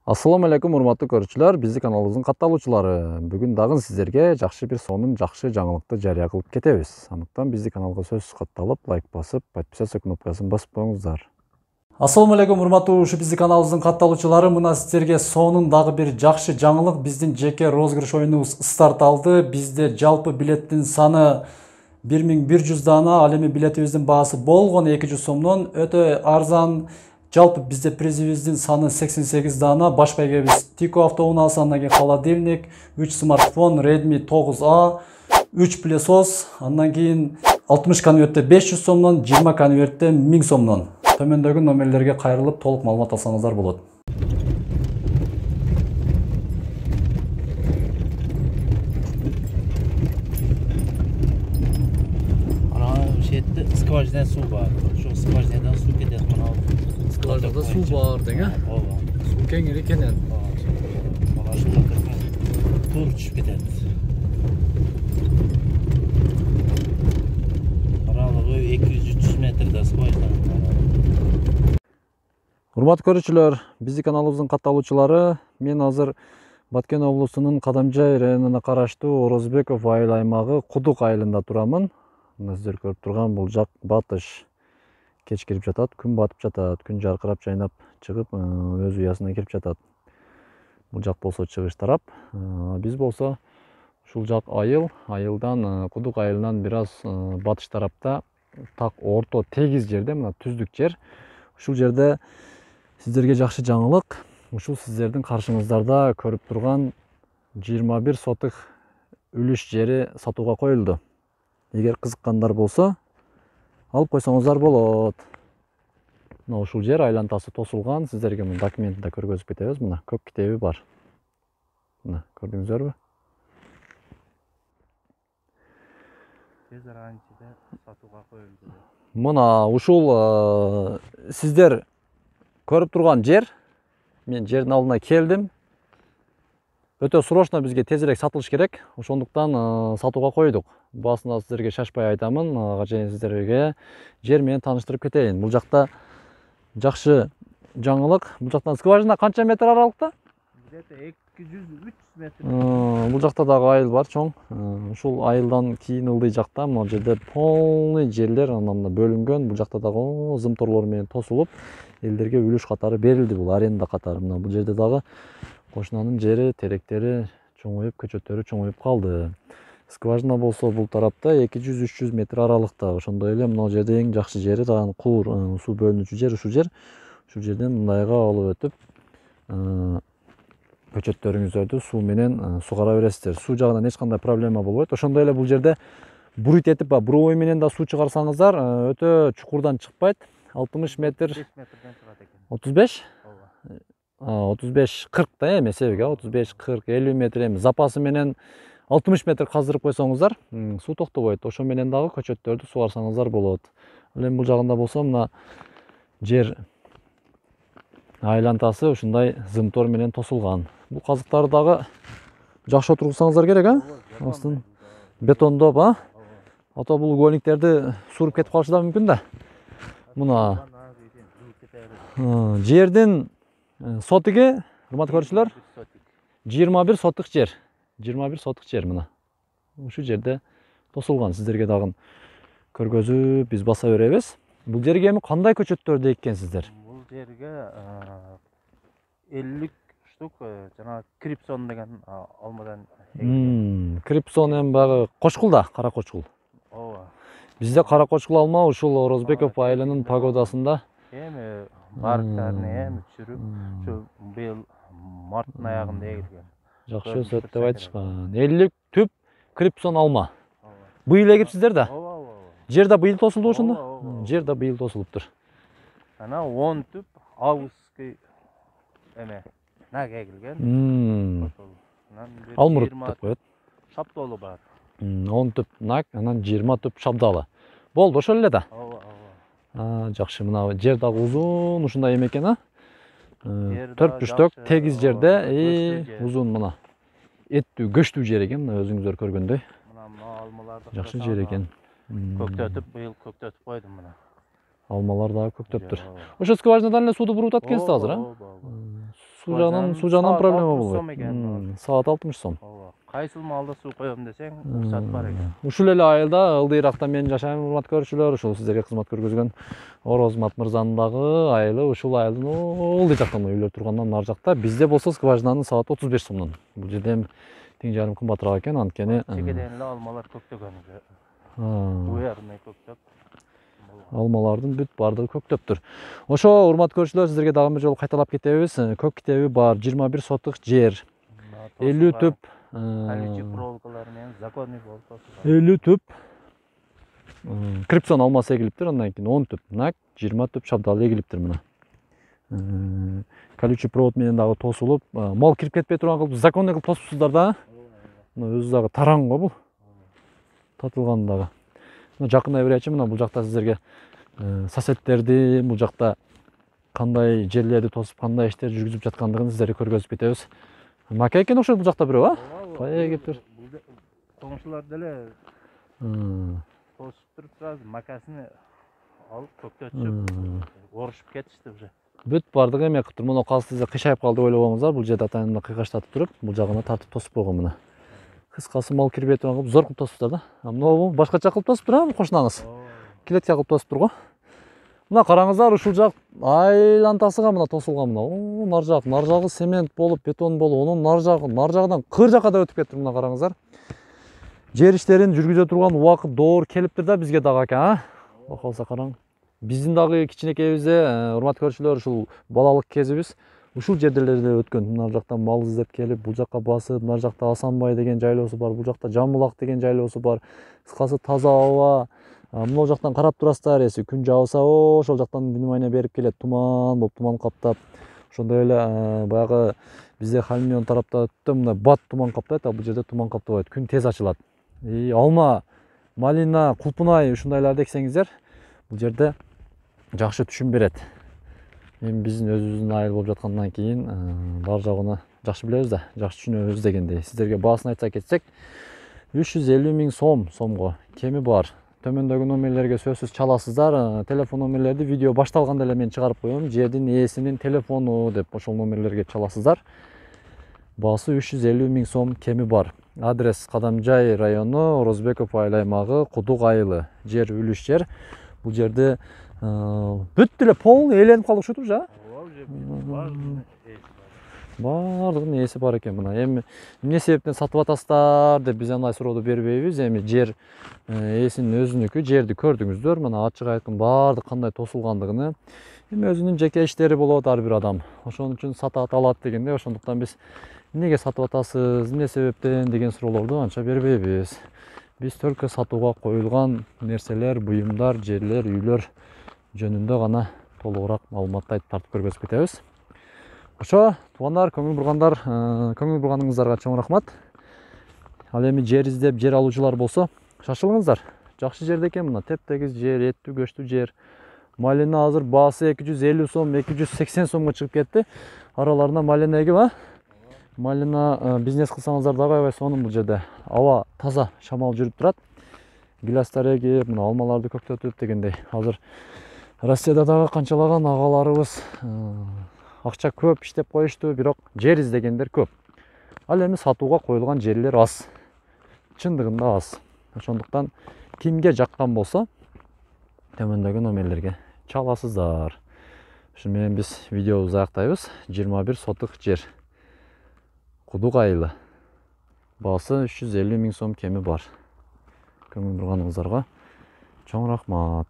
Assalamu alaikum урматтуу көрүүчүлөр, биздин каналыбыздын катталуучулары. Бүгүн дагы сиздерге жакшы бир сонун жакшы жаңылыкты жарыя кылып кетебиз. Андыктан биздин каналга сөзсүз катталып, лайк басып, подписаться кнопкасын басып коюңуздар. Assalamu alaikum урматтуу биздин каналыбыздын катталуучулары. Мына сиздерге сонун дагы бир жакшы жаңылык. Биздин жеке розыгрыш оюнубуз старт алды. Бизде жалпы билеттин саны 1100 дана, ал эми билетибиздин баасы болгон 200 сомдон өтө арзан. Жалпы bizde призибиздин саны 88 дана, баш байгебиз Тико автоунаасы, андан кийин холодильник, 3 смартфон, Redmi 9A, 3 пылесос, андан кийин 60 конвертте 500 сомдон, 20 конвертте 1000 сомдон. Төмөндөгү номерлерге кайрылып толук маалымат алсаңыздар болот. Ana şeyde skvajdan su var. Şu skvajdan su ketadi mana. Skvajda su бар деген. Ооба. Суу кеңири экен. Mana şu takırma. Tur түшүп кетет. Аралыгы 200-300 метрде скваждан. Урматтуу көрүүчүлөр, биздин каналыбыздын катталуучулары, мен азыр Баткен облусунун Кадамжай районуна караштуу Орозбеков айыл аймагы Кудук айылында турамын. Мына сиздер көрүп турган бул жак батыш. Кеч кирип жатат, күн батып жатат, күн жаркырап жайнап чыгып, өз уясына кирип жатат. Бул жак болсо чыгыш тарап, биз болсо ушул жак айылдан Кудук айылынан бир аз батыш тарапта, так орто тегиз жерде, мына түздүк жер. Ушул жерде сиздерге жакшы жаңылык. Ушул сиздердин каршыңыздарда көрүп турган 21 сотык үлүш жери сатууга коюлду. Эгер кызыккандар болсо, алып койсоңуздар болот. Мына ушул жер айлантасы тосулган. Сиздерге мына документти көргөзүп кетебиз. Мына көк китеби бар. Мына көрдүңүздөрбү? Тез аранчыда сатууга коюлду. Мына ушул сиздер көрүп турган жер. Мен жердин алдына келдим. Өтө срочно бизге тезирээк сатылыш керек. Ошондуктан сатууга койдук. Басына сиздерге шашпай айтамын. Ага чейин сиздерге жер менен тааныштырып кетейин. Бул жакта жакшы жаңылык. Бул жактан скважина канча метр аралыкта? Где-то 200-300 метр. Бул жакта дагы айыл бар, чоң. Ушул айылдан кийин ылдый жакта могу жерде полный жерлер анан бөлүнгөн. Бул жакта дагы зымторлор менен тосулуп, элдерге үлүш катары берилди, бул аренда катары. Мына бул жерде дагы кошунанын жери, теректери чоңоюп, көчөттөрү чоңоюп калды. Скважина болсо бул тарапта 200-300 метр аралыкта. Ошондой эле мына жерде эң жакшы жери дагы куур суу бөлүнүүчү жер ушул жер. Ушул жерден мындайга алып өтүп, көчөттөрүңүздөрдү суу менен сугара бересиздер. Суу жагынан эч кандай проблема болбойт. Ошондой эле бул жерде бурит этип, буровой менен да суу чыгарсаңыздар, өтө чукурдан чыкпайт. 60 метр. 5 метрден чыгат экен. 35? Ооба. 35-40 да эми эсебиге, 35-40, 50 метр эми запасы менен 60 метр каздырып койсоңуздар, суу токтобойт. Ошо менен дагы көчөттөрдү сугарсаңыздар болот. Ал эми бул жагында болсо мына жер айлантасы ушундай зымтор менен тосулган. Бул казыктарды дагы жакшы отургузсаңыздар керек, Астын бетондоп, Ата бул угольниктерди суруп кетип калышы да мүмкүн да. Мына жердин сотиги, урматтуу көрүүчүлөр, 21 сотык жер. 21 сотык жер мына. Ушул жерде тосулган. Сиздерге дагы көргөзүп биз баса беребиз. Бул жерге эми кандай көчөттөрдү эккенсиздер? Бул жерге 50 штук жана крипсон деген алмадан эгилген. Крипсон эми багы кочкул да, кара кочкул. Ооба. Бизде кара кочкул алма ушул Орозбеков айылынын погодасында Эми барктарыны эми чүрүп, ушу быйыл марттын аягында эгилген. жакшы өсөт деп айтышкан. 50 түп крипсон алма. Быйыл эгипсиздер да? Ооба. Жер да быйыл тосулду ошондо? Ооба. Жер да быйыл тосулуптур. Ана 10 түп августки эме наг эгилген. Алмурут деп коет. Шаптолу бар. 10 түп наг, анан 20 түп шабдалы. Болду ошол эле да. Ооба. Жакшы, мына жер дагы узун ушундай эме экен, 4-3 тегиз жерде, узун мына. Эттүү, көчтүү жер экен, мына өзүңүздөр көргөндөй. Мына алмаларды Жакшы жер экен. Көктөтүп, быйыл көктөтүп койдум мына. Алмалар дагы көктөптүр. Ошо скважинадан эле сууду буруп атат экенсиз азыр, суу жагынан проблема болбойт. Экен. Саат 60 сом. Ооба. Кайсыл маалда суу коём десең, уруксат бар экен. Ушул эле айылда ылдыйракта мен жашайм, урмат көрүүчүлөр, ушул сиздерге кызмат көргөзгөн Орозмат мырзанын дагы айылы ушул айылдын ылдый жактан үйлөр тургандан нары жакта. Бизде болсо скважинаның сааты 35 сомдон. Бул жерде эми тең жарым кымбатыраак экен, анткени Чекеден эле алмалар көктөгөн. Уярный көктөп. Алмалардын бүт бардыгы көктөптүр. Ошо урмат көрүүчүлөр, сиздерге дагы бир жолу кайталап кетебиз. Көк китеби бар, 21 сотук жер. 50 түп Колючий проволокалар менен законный болуп турат. 50 түп крипсон алмасы эгилиптир, андан кийин 10 түп нак, 20 түп шабдалы эгилиптир мына. Колючий провод менен дагы тосулуп, мал кирип кетпей турган кылып законный кылып тосупсуздар да. Мына өзү дагы таран го бул. Татылган дагы. Мына жакындай беречи, мына бул жакта сиздерге соседтерди, бул жакта кандай жерлерди тосуп, кандай иштер жүргүзүп жаткандыгын сиздерге көргөзүп кетебиз. Мака экен окшойт бул жакта бирөө, а? Кая кетиптир? Коңшулар деле тосуп туруп сразу макасыны алып көктөтүп, орушуп кетишти уже. Бүт бардыгы эме кылып тур. Муну калсы кыйшайып калды деп ойлобоңуздар. Бул жерде атайында кыйгаштатып туруп, бул жагына тартып тосуп койгон мына. Кыскасы мал кирбей турган кылып зор кылып тосуптар да. Мына башкача кылып тосуптур, а кошунаңыз. Килетке кылып тосуптур го. Мына караңыздар, ушул жак айлантасыга мына тосулган мына. Нар жагы цемент болуп, бетон болуп, онун нар жагынан кыр жакка да өтүп кеттир мына караңыздар. Жер иштерин жүргүзө турган убакыт доор келиптир да бизге дагы экен, а? Калса караң. Биздин дагы кичинекейибизде, урмат көрүүчүлөр, ушул балалык кезибиз ушул жерлерде өткөн. Мына жактан мал издеп келип, бул жакка басып, мына жакта Асанбай деген жайлоосу бар, бул жакта Жамбулак деген жайлоосу бар. Кыскасы таза аба. Мына жактан карап турасыздар, эси күн жааса, ошол жактан внимание берип келет, туман болуп, туман каптап. Ошондой эле баягы бизде Халмион тарапта өттө мына бат туман каптайт, а бул жерде туман каптабайт, күн тез ачылат. Алма, малина, кулпунай ушундайларды эксеңиздер, бул жерде жакшы түшүм берет. Эми биздин өзүбүздүн айыл болуп жаткандан кийин бар жагын жакшы билебиз да, жакшы түшүнөбүз дегендей. Сиздерге баасын айтса кетсек, 350 000 сомго кеми бар. Төмөндөгү номерлерге сөзсүз чаласыздар. Телефон номерлерди видео башталганда эле мен чыгарып коем. Жердин ээсинин телефону деп ошол номерлерге чаласыздар. Баасы 350 000 сом кеми бар. Адрес Кадамжай району, Орозбеков айыл аймагы, Кудук айылы. Жер үлүш жер. Бул жерде бүт эле пол ээленип калышты уже. Бардыгынын ээси бар экен мына. Эми эмне себептен сатып атасыздар деп биз андай сурооду бербейбиз. Эми жер ээсинин өзүнүкү, жерди көрдүңүздөр. Мына ачык айкын бардык кандай тосулгандыгын. Эми өзүнүн жеке иштери болот ар бир адам. Ошон үчүн сатат алат дегенде, ошондуктан биз эмнеге сатып атасыз, эмне себептен деген суроолорду анча бербейбиз. Биз только сатууга коюлган нерселер, буюмдар, жерлер, үйлөр жөнүндө гана толугураак маалыматты айтып тартып көргөзүп кетебиз. Ошо, туугандар, көңүл бурганыңыздарга чоң рахмат. Ал эми жер издеп, жер алуучулар болсо, шашылыңыздар. Жакшы жерде экен мына, тептегиз жер, эттүү көчтүү жер. Малина азыр баасы 250 сом, 280 сомго чыгып кетти. Араларына малина эгип, а? Малина бизнес кылсаңыздар дагы аябай сонун бул жерде. Аба таза, шамал жүрүп турат. Гиластар эгип, мына алмаларды көктөтүп дегендей. Азыр Россияда дагы канчалаган агаларыбыз акча көп иштеп коюшту, бирок жер издегендер көп. Ал эми сатууга коюлган жерлер аз. Чындыгында аз. Ошондуктан кимге жаккан болсо, төмөндөгү номерлерге чаласыздар. Ошо менен биз видеобузду аяктайбыз. 21 сотук жер. Кудук айылы. Баасы 350 000 сом кеми бар. Көңүл бурганыңыздарга чоң рахмат.